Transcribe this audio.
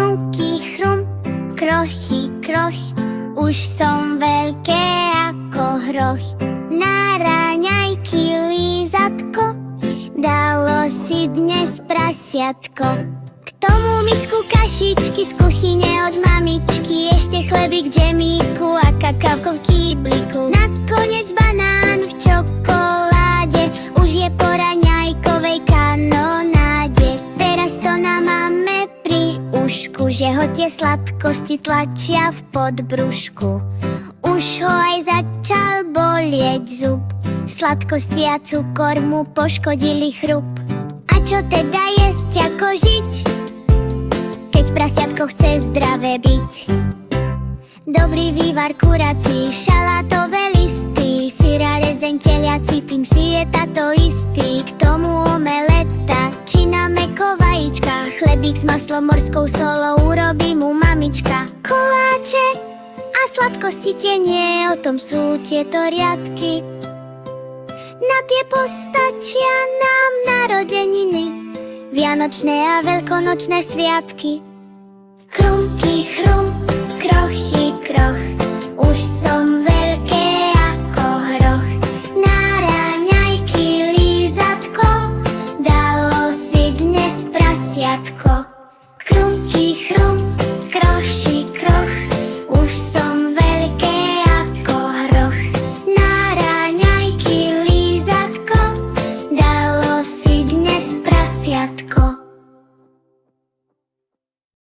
Chrumky, chrum, krochy, kroch, už som veľké ako hroch. Na raňajky lízatko, dalo si dnes prasiatko. K tomu misku kašičky z kuchyne od mamičky, ešte chlebík, džemíku a kakávko v kýbliku. Nakoniec banán v čokoláde, už je po raňajkovej kanonáde. Teraz to na máme pri ušku, že ho tie sladkosti tlačia v podbrušku. Už ho aj začal bolieť zub, sladkosti a cukor mu poškodili chrup. A čo teda jesť, ako žiť, keď prasiatko chce zdravé byť? Dobrý vývar kurací, šalátové listy, syr a rezeň teliaci, tým si je táto istý. K tomu omeleta, či na mäko vajíčka, chlebík s maslom, morskou solou urobí mu mamička. Koláče a sladkosti tie nie, o tom sú tieto riadky. Na tie postačia nám narodeniny, vianočné a veľkonočné sviatky. Chrumky, chrum, krochy, kroch,